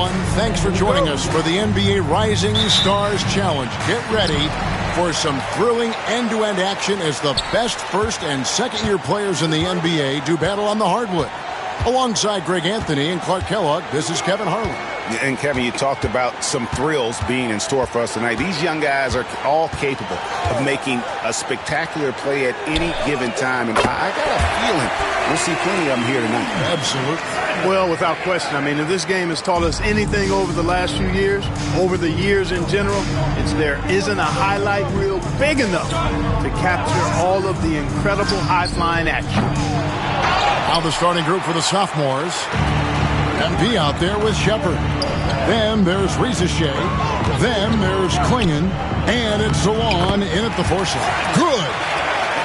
everyone. Thanks for joining us for the NBA Rising Stars Challenge. Get ready for some thrilling end-to-end action as the best first and second-year players in the NBA do battle on the hardwood. Alongside Greg Anthony and Clark Kellogg, this is Kevin Harlan. And, Kevin, you talked about some thrills being in store for us tonight. These young guys are all capable of making a spectacular play at any given time. And I got a feeling we'll see plenty of them here tonight. Absolutely. Well, without question. I mean, if this game has taught us anything over the last few years, over the years in general, it's there isn't a highlight reel big enough to capture all of the incredible high-flying action. Now the starting group for the sophomores. MP out there with Shepard. Then there's Rizachet. Then there's Klingon. And it's Zawan in at the forcing. Good.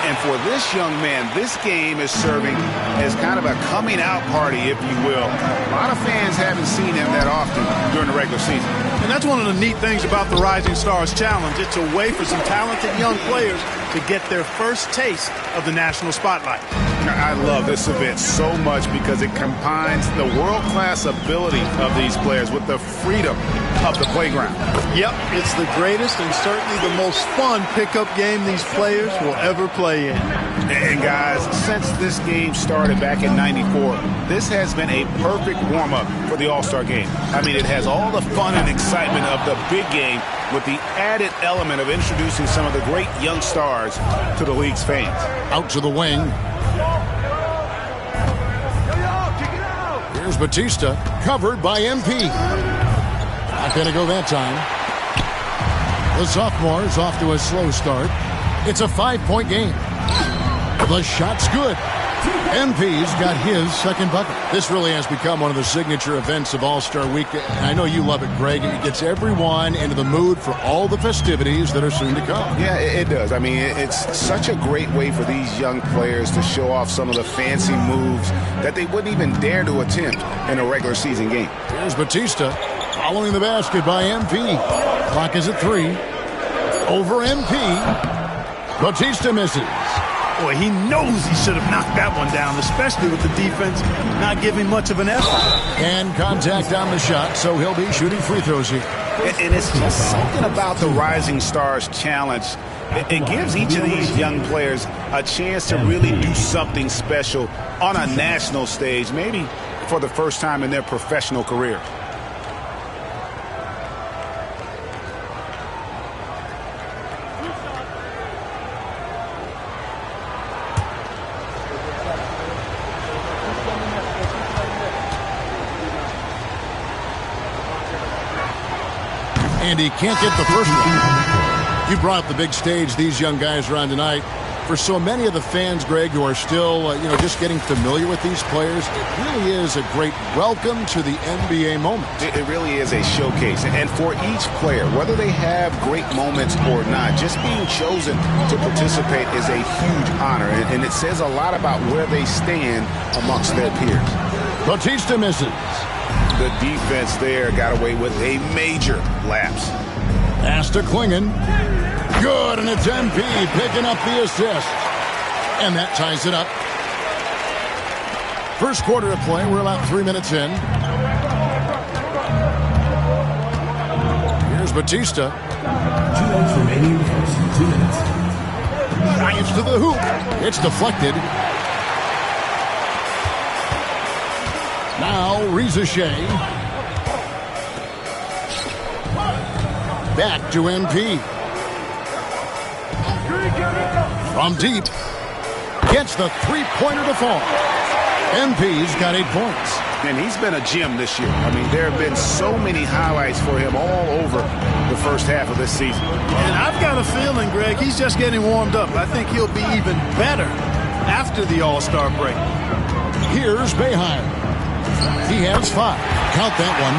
And for this young man, this game is serving as kind of a coming out party, if you will. A lot of fans haven't seen him that often during the regular season. And that's one of the neat things about the Rising Stars Challenge. It's a way for some talented young players to get their first taste of the national spotlight. I love this event so much because it combines the world-class ability of these players with the freedom of the playground. Yep, it's the greatest and certainly the most fun pickup game these players will ever play in. And guys, since this game started back in '94, this has been a perfect warm-up for the All-Star game. I mean, it has all the fun and excitement of the big game with the added element of introducing some of the great young stars to the league's fans. Out to the wing. Here's Batista, covered by MP. Not going to go that time. The sophomores off to a slow start. It's a 5-point game. The shot's good. MP's got his second bucket. This really has become one of the signature events of All-Star Week. And I know you love it, Greg. It gets everyone into the mood for all the festivities that are soon to come. Yeah, it does. I mean, it's such a great way for these young players to show off some of the fancy moves that they wouldn't even dare to attempt in a regular season game. Here's Batista following the basket by MP. Clock is at 3. Over MP. Batista misses. Boy, he knows he should have knocked that one down, especially with the defense not giving much of an effort. And contact on the shot, so he'll be shooting free throws here. And it's just something about the Rising Stars Challenge. It gives each of these young players a chance to really do something special on a national stage, maybe for the first time in their professional career. And he can't get the first one. You brought up the big stage these young guys are on tonight. For so many of the fans, Greg, who are still, just getting familiar with these players, it really is a great welcome to the NBA moment. It really is a showcase. And for each player, whether they have great moments or not, just being chosen to participate is a huge honor. And it says a lot about where they stand amongst their peers. Batista misses. The defense there got away with a major lapse. Pass to Klingon. Good, and it's MP picking up the assist. And that ties it up. First quarter of play, we're about 3 minutes in. Here's Batista. 2 minutes remaining in the first. 2 minutes. Giants to the hoop. It's deflected. Now, Rizachet. Back to MP. From deep. Gets the three-pointer to fall. MP's got 8 points. And he's been a gem this year. I mean, there have been so many highlights for him all over the first half of this season. And I've got a feeling, Greg, he's just getting warmed up. I think he'll be even better after the All-Star break. Here's Boeheim. He has 5. Count that one.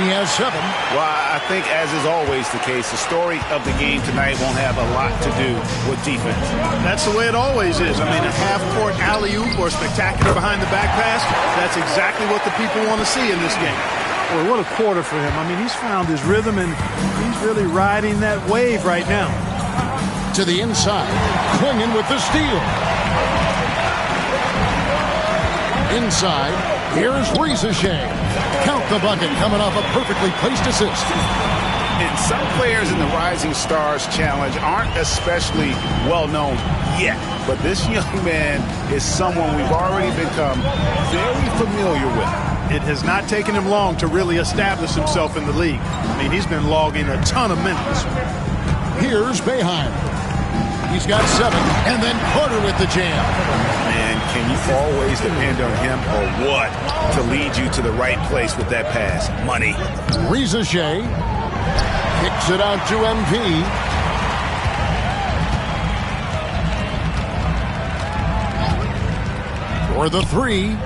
He has 7. Well, I think, as is always the case, the story of the game tonight won't have a lot to do with defense. That's the way it always is. I mean, a half-court alley-oop or spectacular behind-the-back pass, that's exactly what the people want to see in this game. Boy, what a quarter for him. I mean, he's found his rhythm, and he's really riding that wave right now. To the inside. Klingon with the steal. Inside. Here's Shea. Count the bucket coming off a perfectly placed assist. And some players in the Rising Stars Challenge aren't especially well known yet. But this young man is someone we've already become very familiar with. It has not taken him long to really establish himself in the league. I mean, he's been logging a ton of minutes. Here's Boeheim. He's got 7, and then Carter with the jam. Man, can you always depend on him or what to lead you to the right place with that pass? Money. Shea kicks it out to MP. For the 3.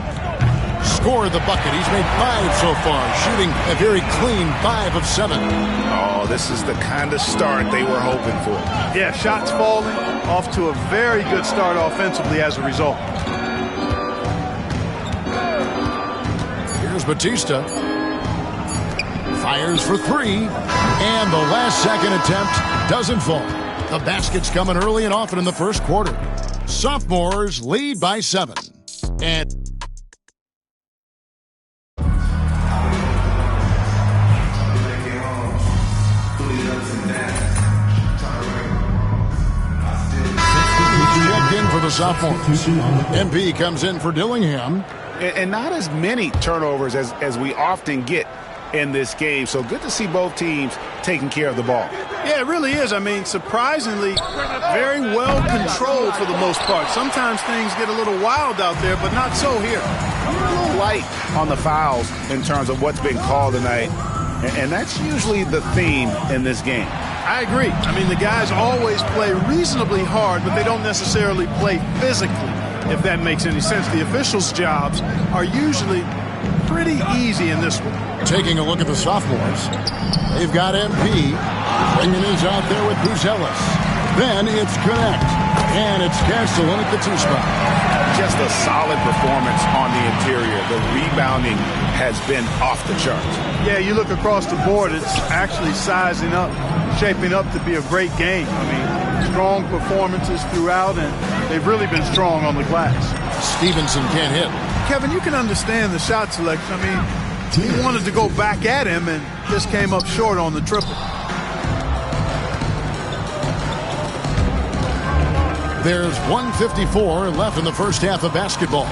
Score the bucket. He's made 5 so far, shooting a very clean 5 of 7. Oh, this is the kind of start they were hoping for. Yeah, shots falling, off to a very good start offensively as a result. Here's Batista. Fires for 3, and the last second attempt doesn't fall. The basket's coming early and often in the first quarter. Sophomores lead by 7. And checked in for the sophomores. MP comes in for Dillingham. And not as many turnovers as we often get in this game. So good to see both teams taking care of the ball. Yeah, it really is. I mean, surprisingly, very well controlled for the most part. Sometimes things get a little wild out there, but not so here. A little light on the fouls in terms of what's been called tonight. And that's usually the theme in this game. I agree. I mean, the guys always play reasonably hard, but they don't necessarily play physically, if that makes any sense. The officials' jobs are usually pretty easy in this one. Taking a look at the sophomores, they've got MP. Bringing his out there with Buzelis. Then it's Connect. And it's Castellan at the 2 spot. Just a solid performance on the interior. The rebounding has been off the charts. Yeah, you look across the board, it's actually sizing up, shaping up to be a great game. I mean, strong performances throughout, and they've really been strong on the glass. Stevenson can't hit. Kevin, you can understand the shot selection. I mean, he wanted to go back at him and just came up short on the triple. There's 1:54 left in the first half of basketball.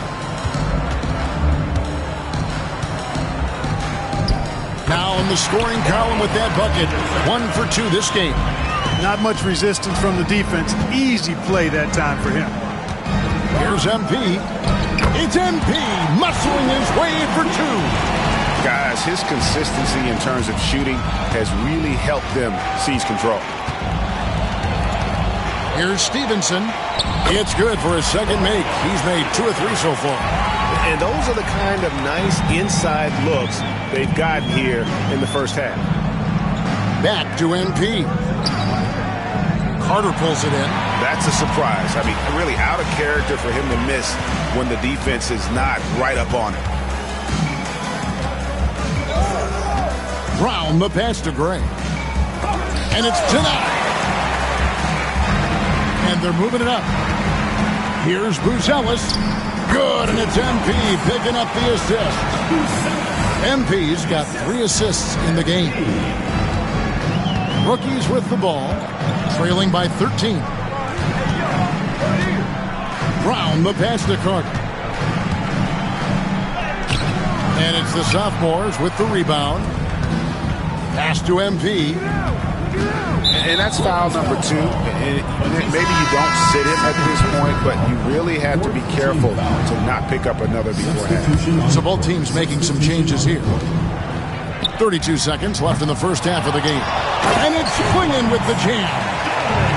Now in the scoring column with that bucket. 1 for 2 this game. Not much resistance from the defense. Easy play that time for him. Here's MP. It's MP muscling his way for 2. Guys, his consistency in terms of shooting has really helped them seize control. Here's Stevenson. It's good for his second make. He's made 2 or 3 so far. And those are the kind of nice inside looks they've gotten here in the first half. Back to MP. Carter pulls it in. That's a surprise. I mean, really out of character for him to miss when the defense is not right up on it. Brown the pass to Gray. And it's denied. And they're moving it up. Here's Buzelis. Good, and it's MP picking up the assist. MP's got 3 assists in the game. Rookies with the ball, trailing by 13. Brown the pass to Carter. And it's the sophomores with the rebound. Pass to MP. And that's foul number 2. And maybe you don't sit him at this point, but you really have to be careful to not pick up another beforehand. So both teams making some changes here. 32 seconds left in the first half of the game. And it's swinging with the jam.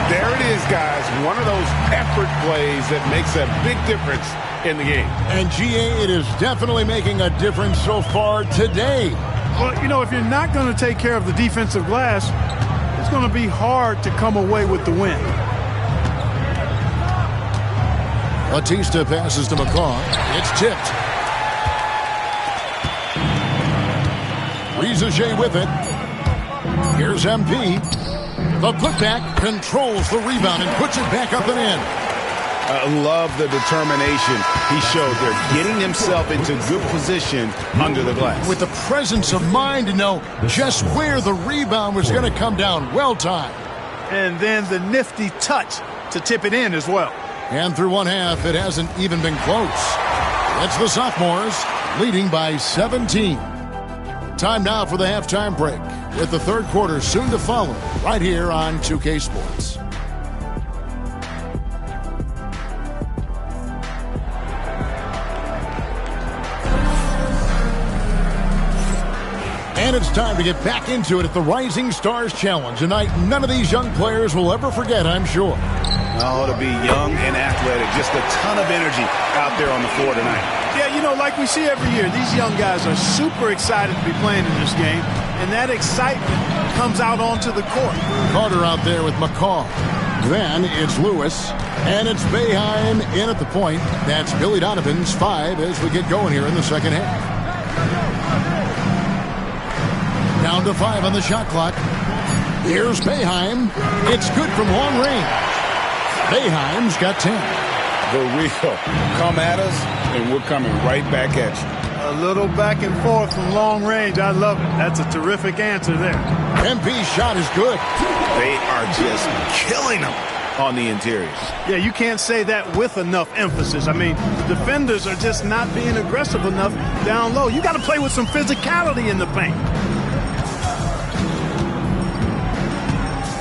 There it is, guys. One of those effort plays that makes a big difference in the game. And GA, it is definitely making a difference so far today. Well, you know, if you're not going to take care of the defensive glass, it's going to be hard to come away with the win. Batista passes to McCaw. It's tipped. Shea with it. Here's MP. The putback controls the rebound and puts it back up and in. Love the determination he showed there, getting himself into good position under the glass. With the presence of mind to know just where the rebound was going to come down. Well timed. And then the nifty touch to tip it in as well. And through one half, it hasn't even been close. It's the sophomores leading by 17. Time now for the halftime break, with the third quarter soon to follow right here on 2K Sports. And it's time to get back into it at the Rising Stars Challenge. A night none of these young players will ever forget, I'm sure. Oh, to be young and athletic, just a ton of energy out there on the floor tonight. Yeah, you know, like we see every year, these young guys are super excited to be playing in this game, and that excitement comes out onto the court. Carter out there with McCaw. Then it's Lewis, and it's Boeheim in at the point. That's Billy Donovan's 5 as we get going here in the second half. Down to 5 on the shot clock. Here's Boeheim. It's good from long range. Boeheim's got 10. The real. Come at us, and we're coming right back at you. A little back and forth from long range. I love it. That's a terrific answer there. MP's shot is good. They are just killing them on the interiors. Yeah, you can't say that with enough emphasis. I mean, the defenders are just not being aggressive enough down low. You got to play with some physicality in the paint.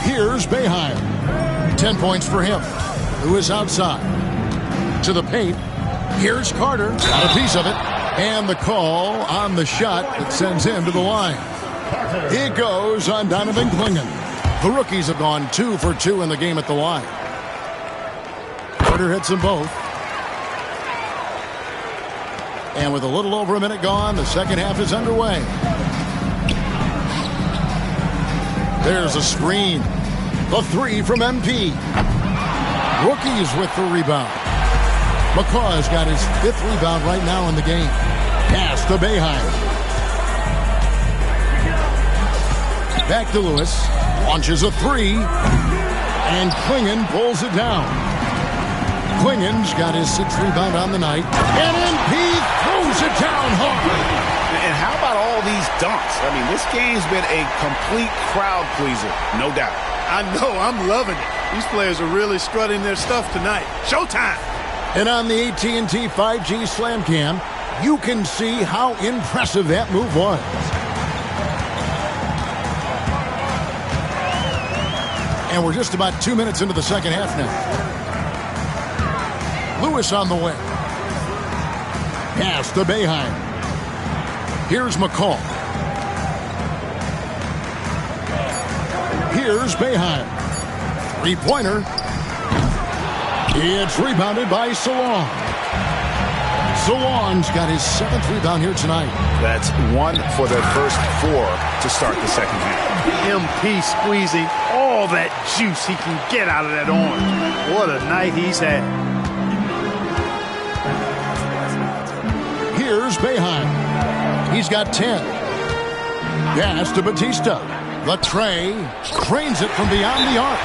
Here's Boeheim. 10 points for him. Who is outside. To the paint. Here's Carter. Got a piece of it. And the call on the shot that sends him to the line. It goes on Donovan Clingan. The rookies have gone 2 for 2 in the game at the line. Carter hits them both. And with a little over a minute gone, the second half is underway. There's a screen. The 3 from MP. Rookies with the rebound. McCaw's got his 5th rebound right now in the game. Pass to Boeheim. Back to Lewis. Launches a 3. And Clingan pulls it down. Clingan's got his 6th rebound on the night. And MP throws it down hard. And how about all these dunks? I mean, this game's been a complete crowd pleaser, no doubt. I know, I'm loving it. These players are really strutting their stuff tonight. Showtime! And on the AT&T 5G Slam Cam, you can see how impressive that move was. And we're just about 2 minutes into the second half now. Lewis on the way. Pass to Boeheim. Here's McCaw. Here's Boeheim. Three-pointer. It's rebounded by Salon. Salon's got his 7th rebound here tonight. That's 1 for their first 4 to start the second half. MP squeezing all that juice he can get out of that orange. What a night he's had. Here's Boeheim. He's got 10. Pass to Batista. The tray. Cranes it from beyond the arc.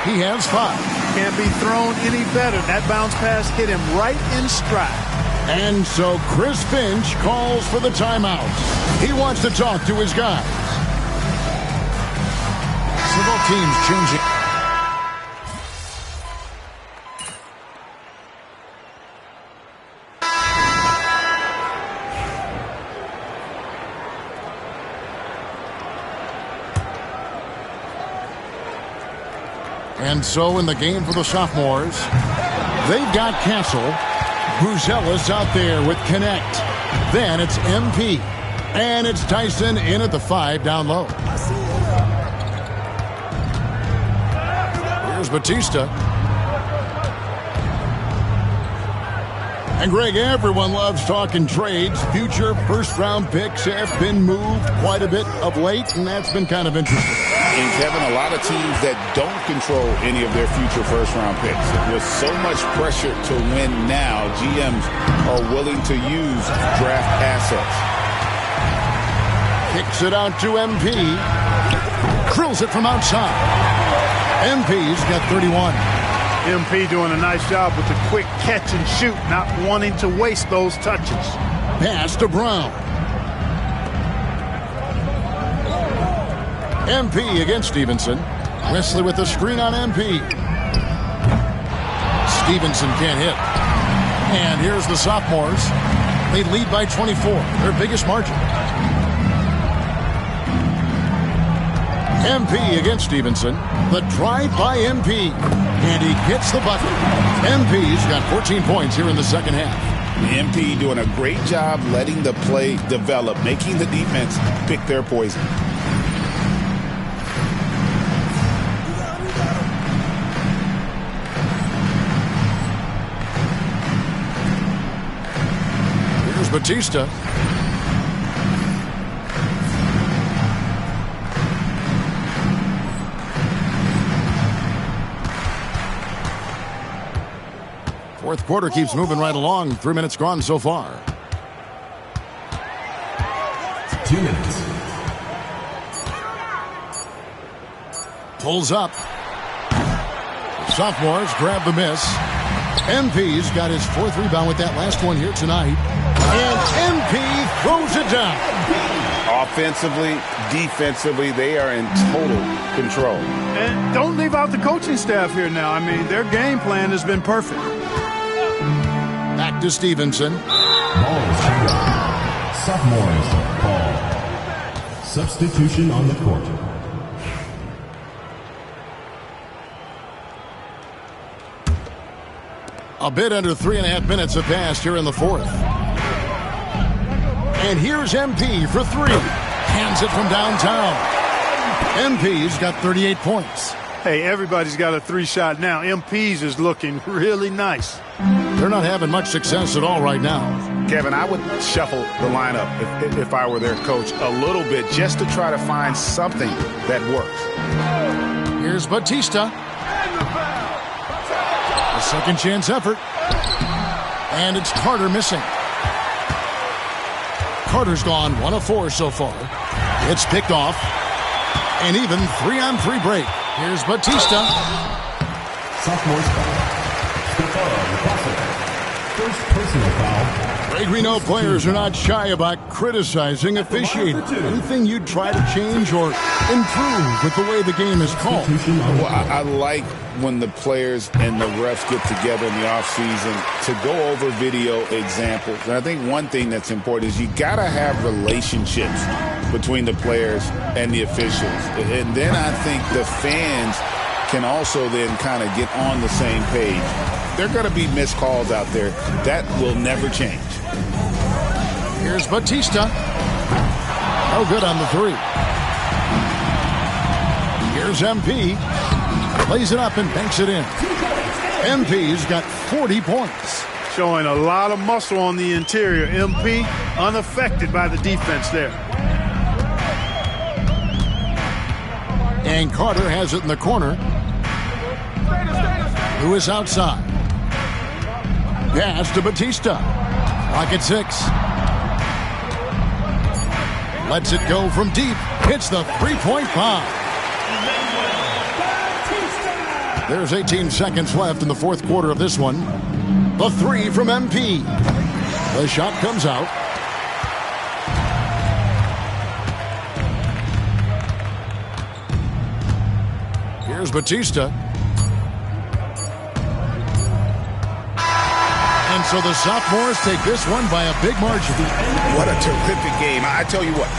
He has 5. Can't be thrown any better. That bounce pass hit him right in stride. And so Chris Finch calls for the timeout. He wants to talk to his guys. Several teams changing. And so in the game for the sophomores, they've got Castle. Buzelis out there with Connect. Then it's MP. And it's Tyson in at the 5 down low. Here's Batista. And Greg, everyone loves talking trades. Future first-round picks have been moved quite a bit of late, and that's been kind of interesting. And Kevin, a lot of teams that don't control any of their future first-round picks. With so much pressure to win now, GMs are willing to use draft assets. Kicks it out to MP. Drills it from outside. MP's got 31. MP doing a nice job with the quick catch and shoot, not wanting to waste those touches. Pass to Brown. MP against Stevenson. Wesley with the screen on MP. Stevenson can't hit. And here's the sophomores. They lead by 24, their biggest margin. MP against Stevenson. The drive by MP. And he hits the bucket. MP's got 14 points here in the second half. MP doing a great job letting the play develop, making the defense pick their poison. Here's Batista. Fourth quarter keeps moving right along. 3 minutes gone so far. 2 minutes. Pulls up. Sophomores grab the miss. MP's got his fourth rebound with that last one here tonight. And MP throws it down. Offensively, defensively, they are in total control. And don't leave out the coaching staff here now. I mean, their game plan has been perfect. Back to Stevenson. Ball is checked out. Sophomores ball. Substitution on the court. A bit under 3.5 minutes have passed here in the fourth. And here's MP for three. Hands it from downtown. MP's got 38 points. Hey, everybody's got a three-shot now. MP's is looking really nice. They're not having much success at all right now. Kevin, I would shuffle the lineup if I were their coach a little bit just to try to find something that works. Here's Batista. A second chance effort. And it's Carter missing. Carter's gone 1 of 4 so far. It's picked off. And even 3-on-3 break. Here's Batista. Sophomores foul. Step on the process. First personal foul. Greg, we know players are not shy about criticizing officiating. Anything you'd try to change or improve with the way the game is called? Well, I like when the players and the refs get together in the offseason to go over video examples. And I think one thing that's important is you got to have relationships between the players and the officials. And then I think the fans can also then kind of get on the same page. There are going to be missed calls out there. That will never change. Here's Batista. No good on the three. Here's MP. Plays it up and banks it in. MP's got 40 points. Showing a lot of muscle on the interior. MP unaffected by the defense there. And Carter has it in the corner. Lewis outside. Pass to Batista. Clock at 6. Lets it go from deep. Hits the three-point bomb. There's 18 seconds left in the fourth quarter of this one. The three from MP. The shot comes out. Here's Batista. And so the sophomores take this one by a big margin. What a terrific game. I tell you what.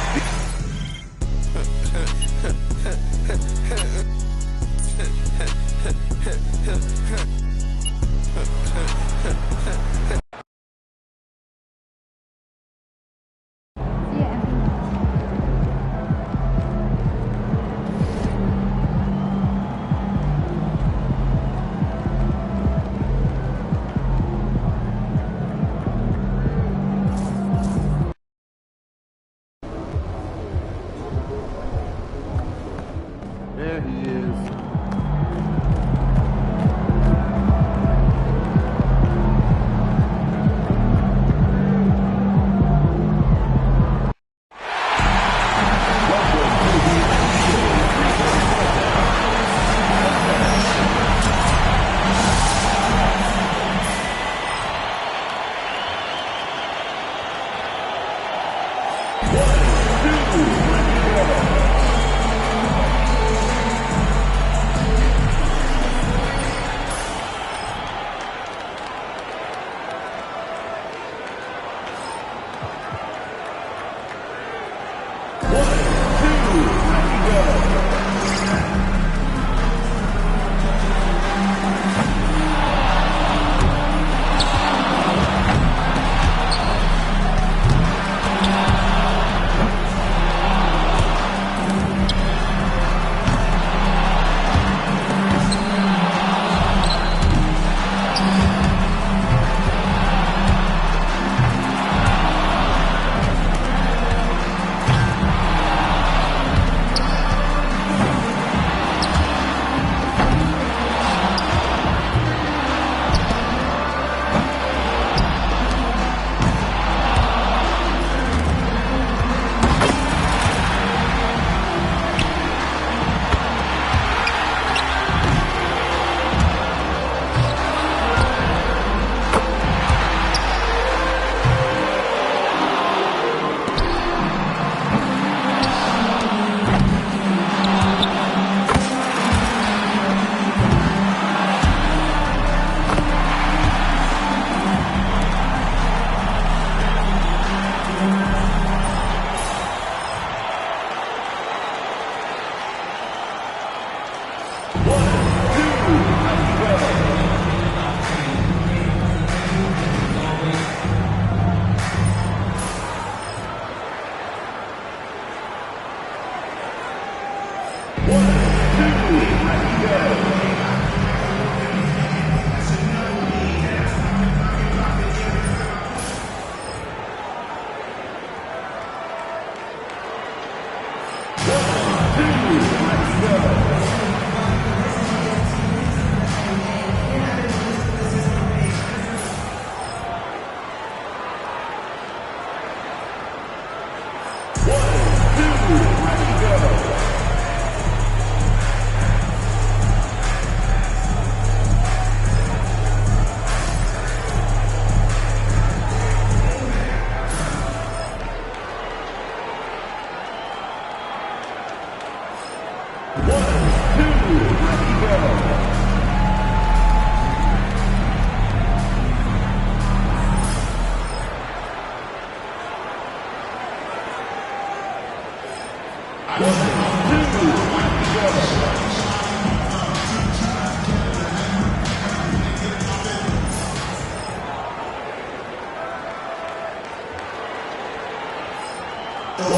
Please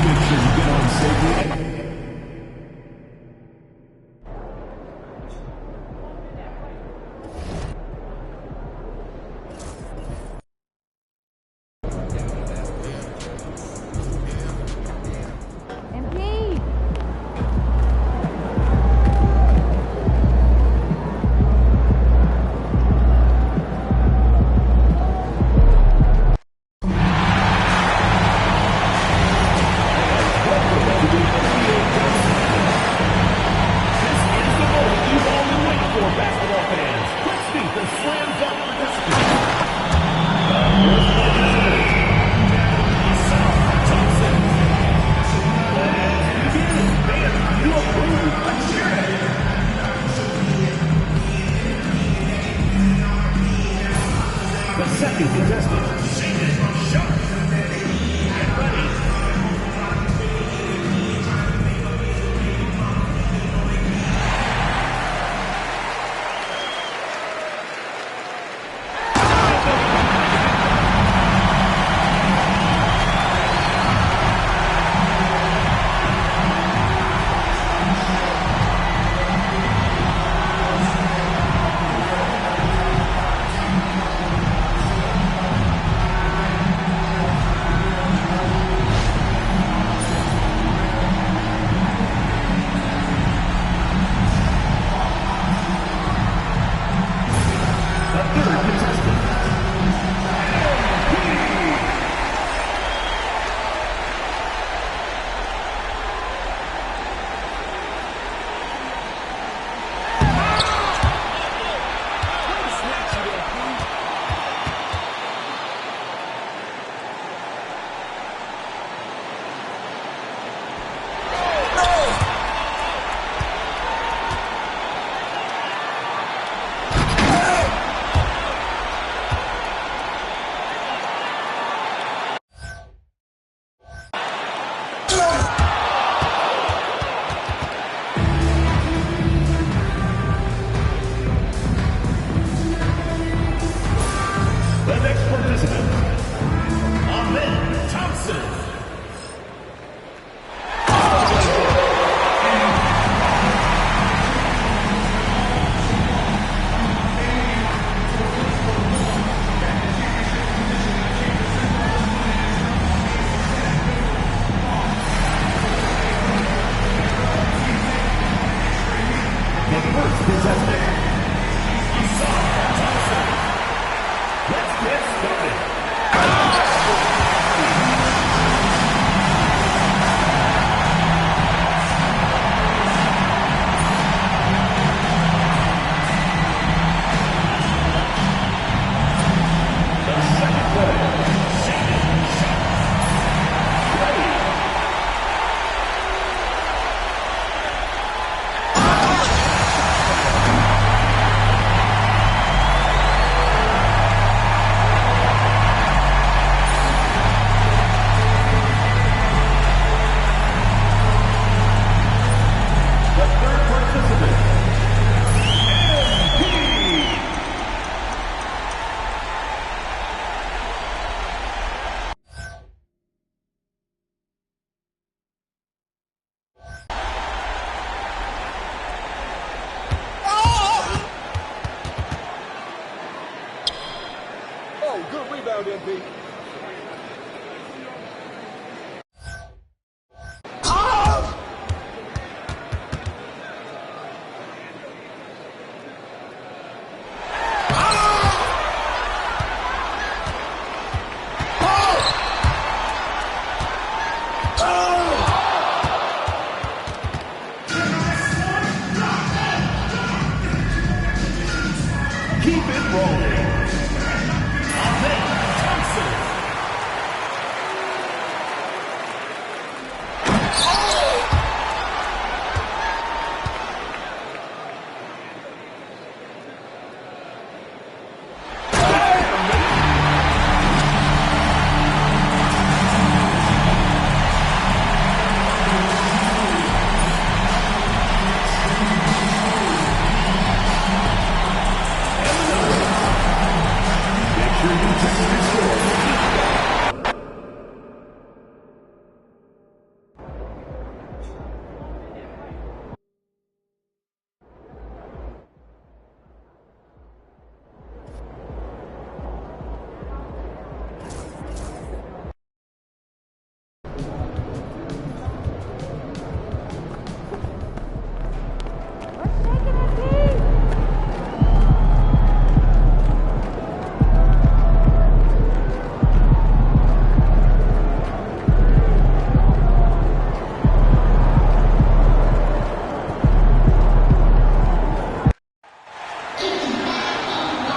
make sure you get on safely.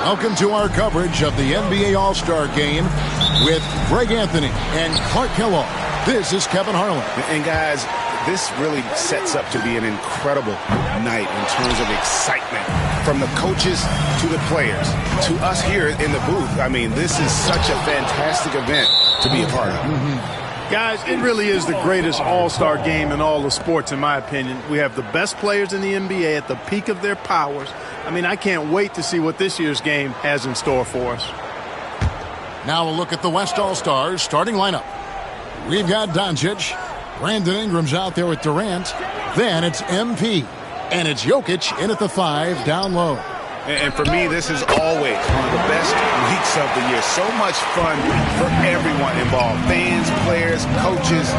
Welcome to our coverage of the NBA All-Star Game with Greg Anthony and Clark Kellogg. This is Kevin Harlan. And guys, this really sets up to be an incredible night in terms of excitement from the coaches to the players to us here in the booth. I mean, this is such a fantastic event to be a part of. Guys, it really is the greatest all-star game in all the sports, in my opinion. We have the best players in the NBA at the peak of their powers. I mean, I can't wait to see what this year's game has in store for us. Now a look at the West All-Stars starting lineup. We've got Doncic. Brandon Ingram's out there with Durant. Then it's MP. And it's Jokic in at the 5 down low. And for me, this is always one of the best weeks of the year. So much fun for everyone involved. Fans, players, coaches.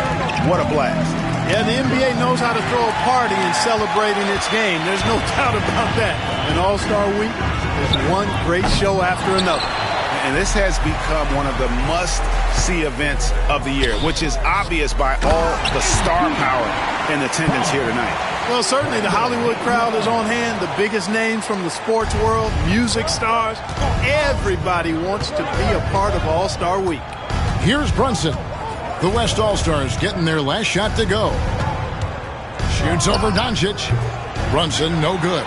What a blast. Yeah, the NBA knows how to throw a party in celebrating its game. There's no doubt about that. An All-Star Week is one great show after another. And this has become one of the must-see events of the year, which is obvious by all the star power in attendance here tonight. Well, certainly the Hollywood crowd is on hand, the biggest names from the sports world, music stars. Everybody wants to be a part of All-Star Week. Here's Brunson. The West All-Stars getting their last shot to go. Shoots over Doncic. Brunson, no good.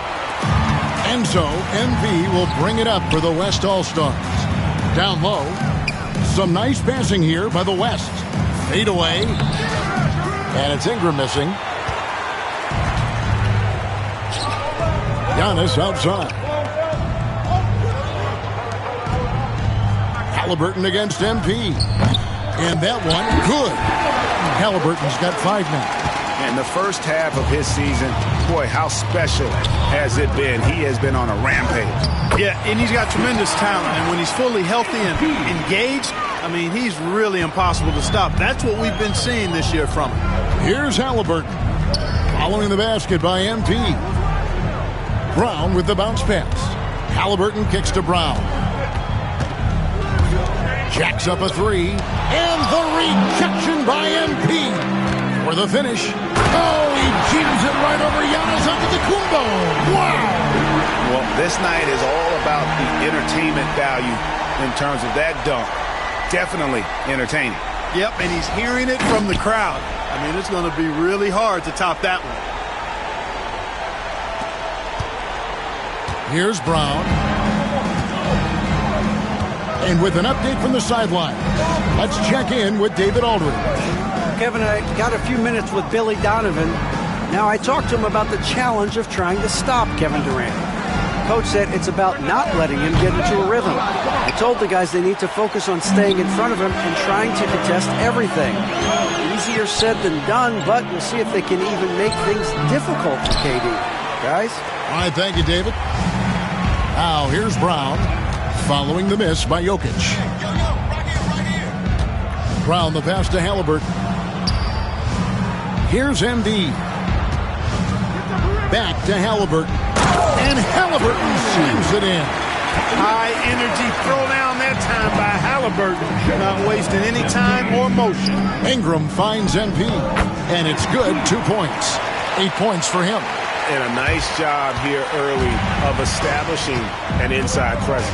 And so, MP will bring it up for the West All-Stars. Down low. Some nice passing here by the West. Fade away. And it's Ingram missing. Giannis outside. Halliburton against MP. And that one, good. Halliburton's got 5 now. And the first half of his season, boy, how special has it been. He has been on a rampage. Yeah, and he's got tremendous talent. And when he's fully healthy and engaged, I mean, he's really impossible to stop. That's what we've been seeing this year from him. Here's Halliburton. Following the basket by MP. Brown with the bounce pass. Halliburton kicks to Brown. Jacks up a 3. And the rejection by MP. For the finish. Oh, he jams it right over Giannis Antetokounmpo. Wow. Well, this night is all about the entertainment value in terms of that dunk. Definitely entertaining. Yep, and he's hearing it from the crowd. I mean, it's going to be really hard to top that one. Here's Brown. And with an update from the sideline, let's check in with David Aldridge. Kevin, I got a few minutes with Billy Donovan. Now, I talked to him about the challenge of trying to stop Kevin Durant. Coach said it's about not letting him get into a rhythm. I told the guys they need to focus on staying in front of him and trying to contest everything. Easier said than done, but we'll see if they can even make things difficult for KD. Guys? All right, thank you, David. Now, here's Brown, following the miss by Jokic. Brown, the pass to Halliburton. Here's MD. Back to Halliburton. And Halliburton slams it in. High energy throwdown that time by Halliburton. Not wasting any time or motion. Ingram finds MP. And it's good, 2 points. 8 points for him. And a nice job here early of establishing an inside presence.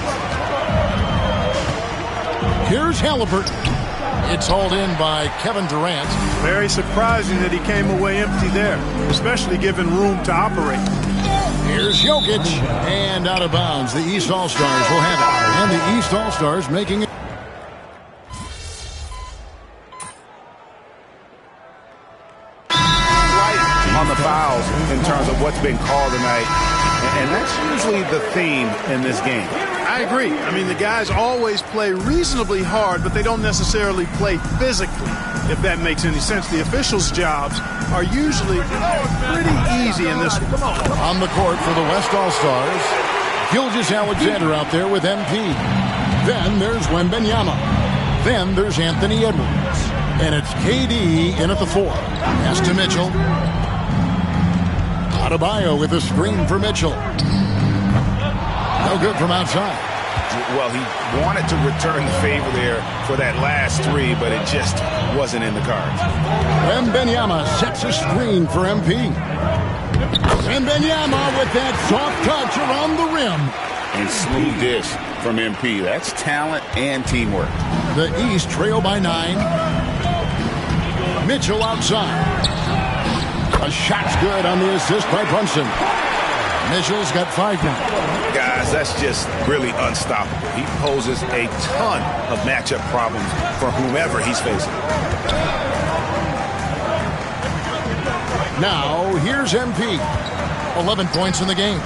Here's Halliburton. It's hauled in by Kevin Durant. Very surprising that he came away empty there, especially given room to operate. Here's Jokic. And out of bounds. The East All-Stars will have it. And the East All-Stars making it. On the fouls in terms of what's been called tonight. And that's usually the theme in this game. I agree. I mean, the guys always play reasonably hard, but they don't necessarily play physically, if that makes any sense. The officials' jobs are usually pretty easy in this one. On the court for the West All-Stars, Gilgeous-Alexander out there with MP. Then there's Wembanyama. Then there's Anthony Edwards. And it's KD in at the 4. Pass to Mitchell. Adebayo with a screen for Mitchell. No good from outside. Well, he wanted to return the favor there for that last three, but it just wasn't in the cards. Wembanyama sets a screen for MP. Wembanyama with that soft touch around the rim. And smooth dish from MP. That's talent and teamwork. The East trail by 9. Mitchell outside. A shot's good on the assist by Brunson. Mitchell's got 5 now. Guys, that's just really unstoppable. He poses a ton of matchup problems for whomever he's facing. Now, here's MP. 11 points in the game.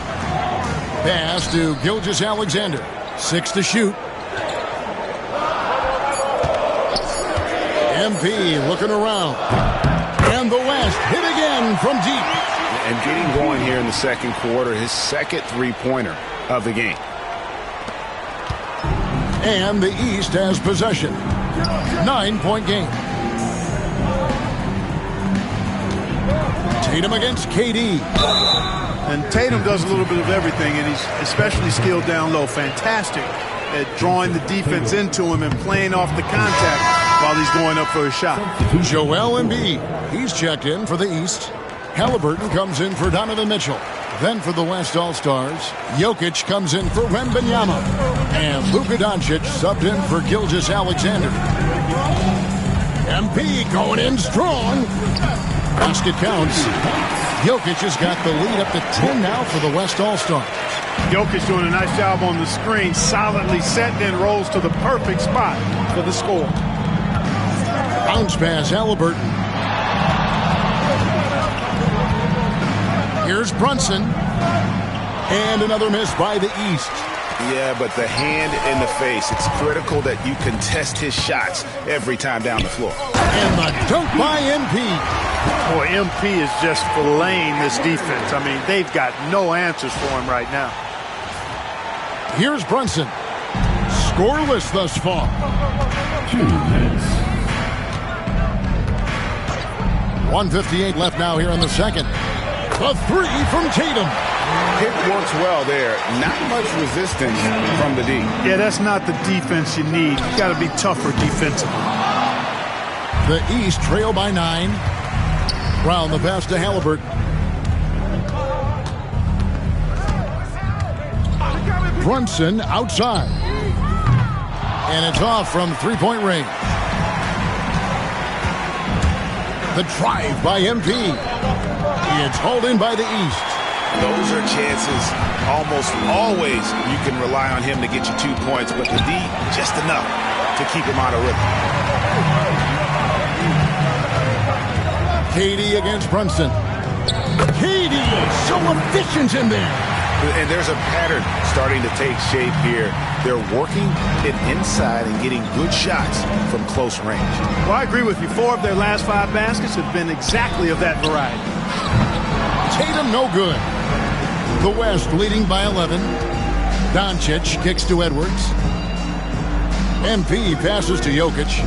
Pass to Gilgeous-Alexander. 6 to shoot. MP looking around. And the West hit again from deep. And getting going here in the second quarter, his second three-pointer of the game. And the East has possession. 9-point game. Tatum against KD. And Tatum does a little bit of everything, and he's especially skilled down low. Fantastic at drawing the defense into him and playing off the contact while he's going up for a shot. Joel Embiid. He's checked in for the East. Halliburton comes in for Donovan Mitchell. Then for the West All-Stars, Jokic comes in for Wembanyama. And Luka Doncic subbed in for Gilgeous-Alexander. MP going in strong. Basket counts. Jokic has got the lead up to 10 now for the West All-Stars. Jokic doing a nice job on the screen, solidly set, then rolls to the perfect spot for the score. Bounce pass, Halliburton. Here's Brunson. And another miss by the East. Yeah, but the hand in the face. It's critical that you contest his shots every time down the floor. And the dunk by MP. Boy, MP is just filleting this defense. I mean, they've got no answers for him right now. Here's Brunson. Scoreless thus far. 2 minutes. 1:58 left now here in the second. A 3 from Tatum. It works well there. Not much resistance from the D. Yeah, that's not the defense you need. You got to be tougher defensively. The East trail by 9. Brown the pass to Halliburton. Brunson outside. And it's off from three-point range. The drive by MP. It's hauled in by the East. Those are chances almost always you can rely on him to get you 2 points, but the D just enough to keep him out of rhythm. KD against Brunson. KD so efficient in there. And there's a pattern starting to take shape here. They're working it inside and getting good shots from close range. Well, I agree with you. 4 of their last 5 baskets have been exactly of that variety. Tatum no good. The West leading by 11. Doncic kicks to Edwards. MP passes to Jokic.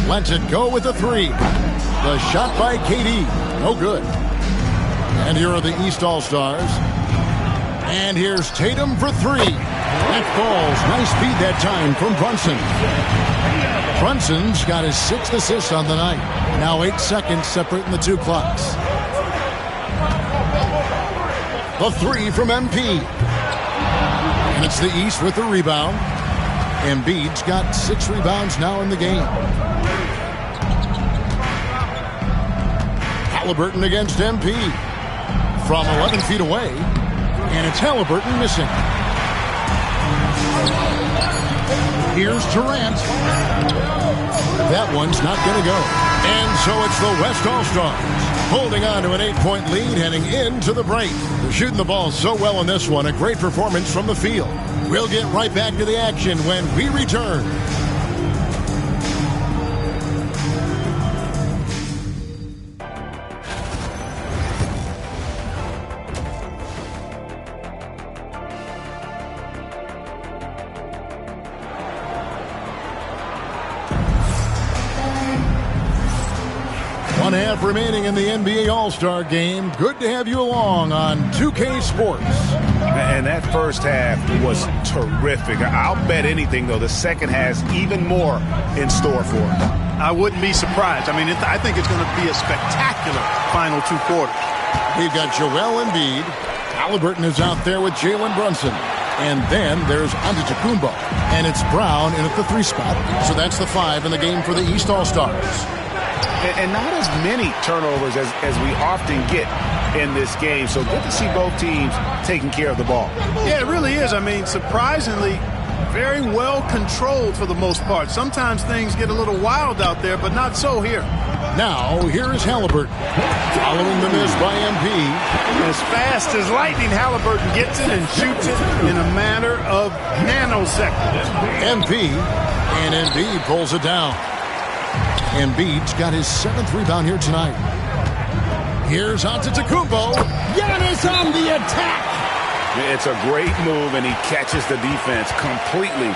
Lets it go with the 3. The shot by KD. No good. And here are the East All-Stars. And here's Tatum for 3. That falls. Nice speed that time from Brunson. Brunson's got his 6th assist on the night. Now 8 seconds separating the 2 clocks. The 3 from MP. And it's the East with the rebound. Embiid's got 6 rebounds now in the game. Halliburton against MP. From 11 feet away. And it's Halliburton missing. Here's Durant. That one's not going to go. And so it's the West All-Stars Holding on to an 8-point lead heading into the break. They're shooting the ball so well in this one. A great performance from the field. We'll get right back to the action when we return. One half remaining in the NBA All-Star Game. Good to have you along on 2K Sports. And that first half was terrific. I'll bet anything, though, the second has even more in store for it. I wouldn't be surprised. I mean, I think it's going to be a spectacular final 2 quarters. We've got Joel Embiid. Halliburton is out there with Jalen Brunson. And then there's Antetokounmpo. And it's Brown in at the 3 spot. So that's the 5 in the game for the East All-Stars. And not as many turnovers as we often get in this game. So good to see both teams taking care of the ball. Yeah, it really is. I mean, surprisingly, very well controlled for the most part. Sometimes things get a little wild out there, but not so here. Now, here is Halliburton. Following the miss by MP. As fast as lightning, Halliburton gets it and shoots it in a matter of nanoseconds. MP, and Embiid pulls it down. Embiid's got his 7th rebound here tonight. Here's Antetokounmpo. Giannis on the attack. It's a great move, and he catches the defense completely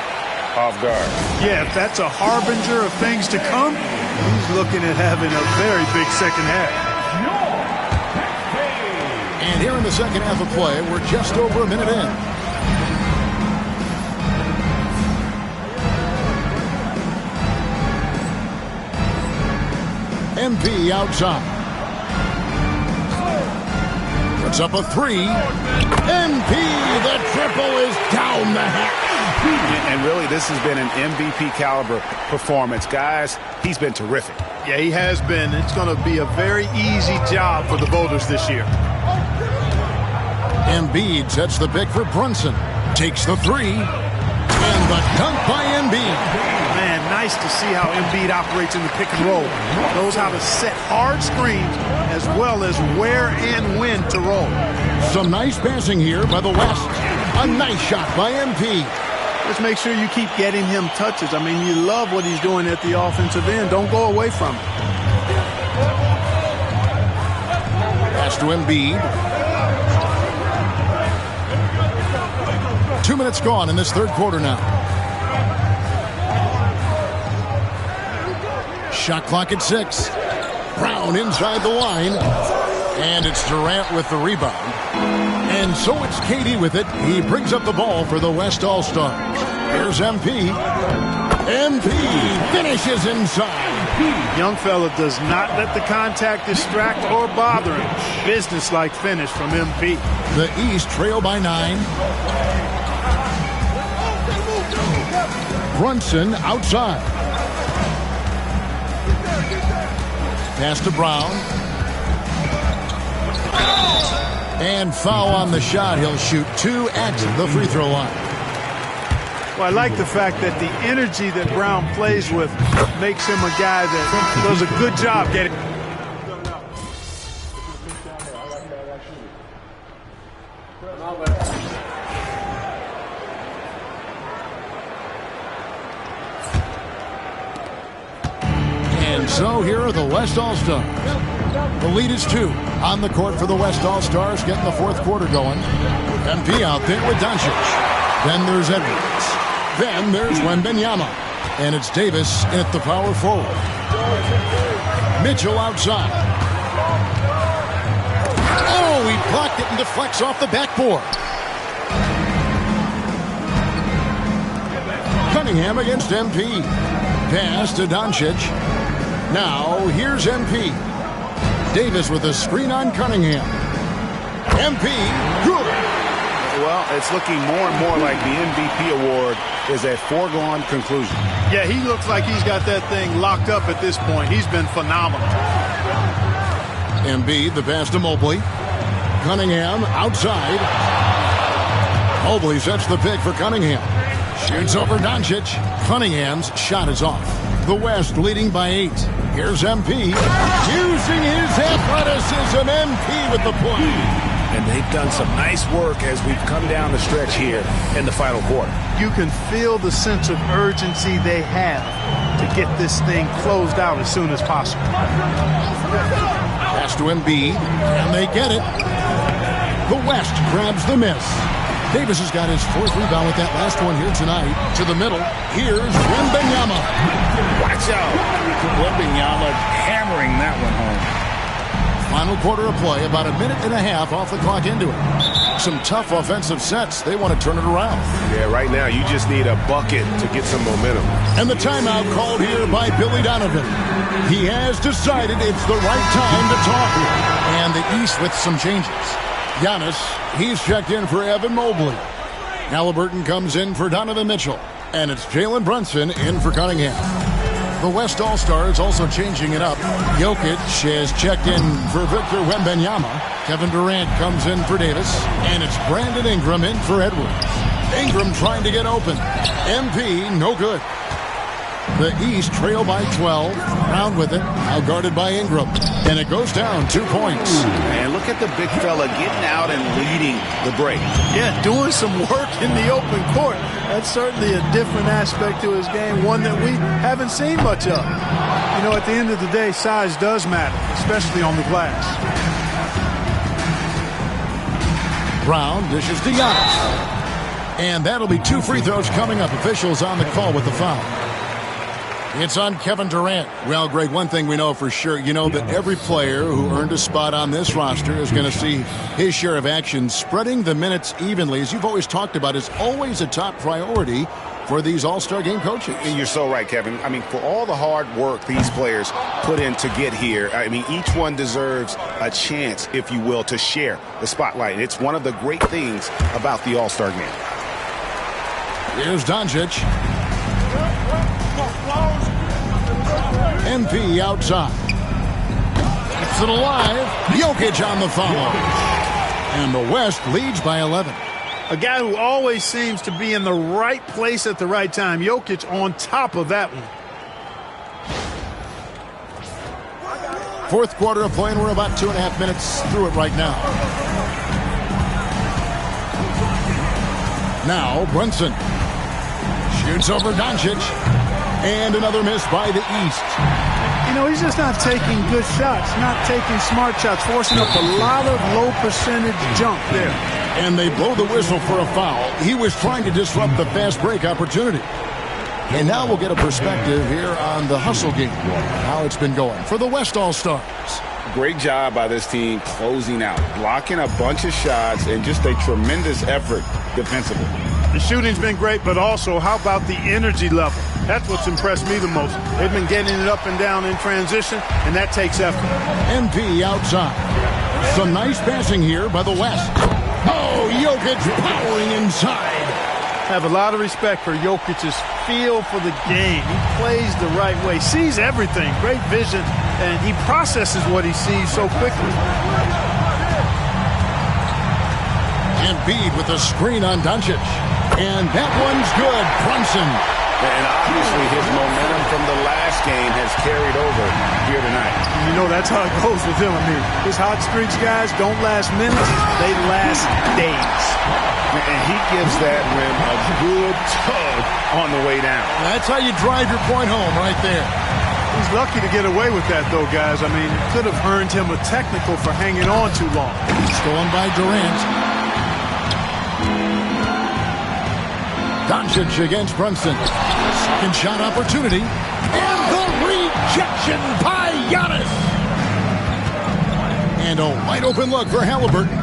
off guard. Yeah, if that's a harbinger of things to come, he's looking at having a very big second half. And here in the second half of play, we're just over a minute in. MP outside. Puts up a 3. MP, the triple is down the hatch. And really, this has been an MVP caliber performance. Guys, he's been terrific. Yeah, he has been. It's going to be a very easy job for the voters this year. Embiid sets the pick for Brunson. Takes the 3. And the dunk by Embiid. Man, nice to see how Embiid operates in the pick and roll. Knows how to set hard screens as well as where and when to roll. Some nice passing here by the West. A nice shot by MP. Just make sure you keep getting him touches. I mean, you love what he's doing at the offensive end. Don't go away from it. Pass to Embiid. 2 minutes gone in this third quarter now. Shot clock at 6. Brown inside the line. And it's Durant with the rebound. And so it's KD with it. He brings up the ball for the West All-Stars. Here's MP. MP finishes inside. Young fella does not let the contact distract or bother him. Business-like finish from MP. The East trail by 9. Brunson outside. Pass to Brown. And foul on the shot. He'll shoot 2 at the free throw line. Well, I like the fact that the energy that Brown plays with makes him a guy that does a good job getting. And so here are the West All-Stars. The lead is 2 on the court for the West All-Stars, getting the fourth quarter going. MP out there with Doncic. Then there's Edwards. Then there's Wembanyama. And it's Davis at the power forward. Mitchell outside. Oh, he blocked it and deflects off the backboard. Cunningham against MP. Pass to Doncic. Now, here's MP. Davis with a screen on Cunningham. MP, good. Well, it's looking more and more like the MVP award is a foregone conclusion. Yeah, he looks like he's got that thing locked up at this point. He's been phenomenal. Embiid, the pass to Mobley. Cunningham outside. Mobley sets the pick for Cunningham. Shoots over Doncic. Cunningham's shot is off. The West leading by 8. Here's MP. Using his athleticism, MP with the point. And they've done some nice work as we've come down the stretch here in the final quarter. You can feel the sense of urgency they have to get this thing closed out as soon as possible. Pass to Embiid, and they get it. The West grabs the miss. Davis has got his 4th rebound with that last one here tonight. To the middle, here's Wembanyama. Watch out. Wembanyama hammering that one home. Final quarter of play, about a minute and a half off the clock into it. Some tough offensive sets. They want to turn it around. Yeah, right now you just need a bucket to get some momentum. And the timeout called here by Billy Donovan. He has decided it's the right time to talk here. And the East with some changes. Giannis, he's checked in for Evan Mobley. Halliburton comes in for Donovan Mitchell. And it's Jalen Brunson in for Cunningham. The West All-Stars also changing it up. Jokic has checked in for Victor Wembanyama. Kevin Durant comes in for Davis. And it's Brandon Ingram in for Edwards. Ingram trying to get open. MP, no good. The East trail by 12. Brown with it. Now guarded by Ingram. And it goes down 2 points. And look at the big fella getting out and leading the break. Yeah, doing some work in the open court. That's certainly a different aspect to his game, one that we haven't seen much of. You know, at the end of the day, size does matter, especially on the glass. Brown dishes to Giannis. And that'll be 2 free throws coming up. Officials on the call with the foul. It's on Kevin Durant. Well, Greg, one thing we know for sure, you know that every player who earned a spot on this roster is going to see his share of action. Spreading the minutes evenly, as you've always talked about, is always a top priority for these All-Star game coaches. And you're so right, Kevin. I mean, for all the hard work these players put in to get here, I mean, each one deserves a chance, if you will, to share the spotlight. It's one of the great things about the All-Star game. Here's Doncic. MP outside. Keeps it alive. Jokic on the follow. And the West leads by 11. A guy who always seems to be in the right place at the right time. Jokic on top of that one. 4th quarter of play, and we're about 2.5 minutes through it right now. Now Brunson shoots over Doncic. And another miss by the East. You know, he's just not taking good shots, not taking smart shots, forcing up a lot of low percentage jump there. And they blow the whistle for a foul. He was trying to disrupt the fast break opportunity. And now we'll get a perspective here on the hustle game, how it's been going for the West All-Stars. Great job by this team closing out, blocking a bunch of shots, and just a tremendous effort defensively. The shooting's been great, but also how about the energy level? That's what's impressed me the most. They've been getting it up and down in transition, and that takes effort. MP outside. Some nice passing here by the West. Oh, Jokic powering inside. Have a lot of respect for Jokic's feel for the game. He plays the right way, sees everything, great vision, and he processes what he sees so quickly. Embiid with a screen on Doncic. And that one's good. Brunson. And obviously his momentum from the last game has carried over here tonight. You know, that's how it goes with him. I mean, his hot streaks, guys, don't last minutes. They last days. And he gives that rim a good tug on the way down. That's how you drive your point home right there. He's lucky to get away with that, though, guys. I mean, it could have earned him a technical for hanging on too long. Stolen by Durant. Doncic against Brunson. Second shot opportunity. And the rejection by Giannis. And a wide open look for Halliburton.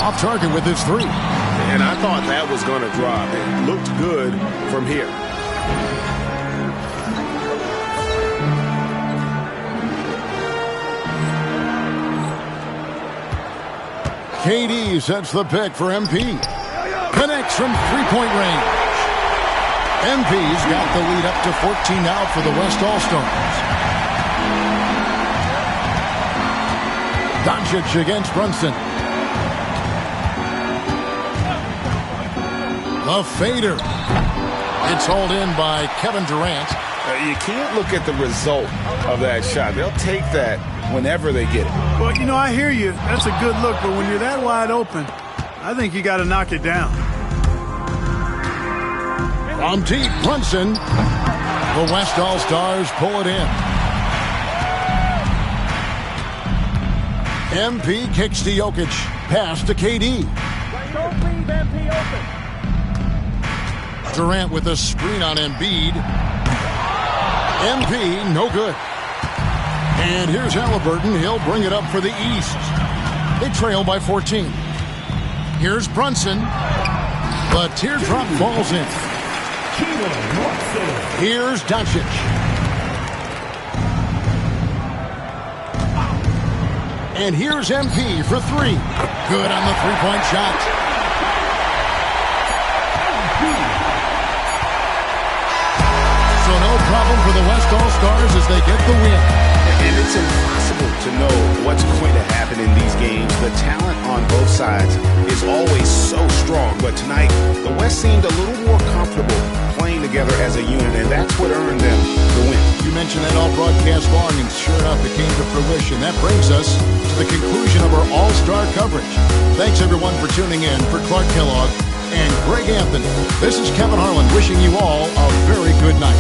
Off target with his 3. And I thought that was going to drop. It looked good from here. KD sets the pick for MP. Connects from 3-point range. MP's got the lead up to 14 now for the West All-Stars. Doncic against Brunson. The fader. It's hauled in by Kevin Durant. You can't look at the result of that shot. They'll take that whenever they get it. Well, you know, I hear you. That's a good look, but when you're that wide open, I think you got to knock it down. From deep, Brunson. The West All-Stars pull it in. MP kicks to Jokic. Pass to KD. Don't leave MP open. Durant with a screen on Embiid. MP, no good. And here's Halliburton. He'll bring it up for the East. They trail by 14. Here's Brunson. The teardrop falls in. Here's Doncic. And here's MP for three. Good on the three-point shot. So no problem for the West All-Stars as they get the win. And it's impossible to know what's going to happen in these games. The talent on both sides is always so strong. But tonight, the West seemed a little more comfortable playing together as a unit, and that's what earned them the win. You mentioned that all broadcast long, and sure enough, it came to fruition. That brings us to the conclusion of our All-Star coverage. Thanks, everyone, for tuning in. For Clark Kellogg and Greg Anthony, this is Kevin Harlan wishing you all a very good night.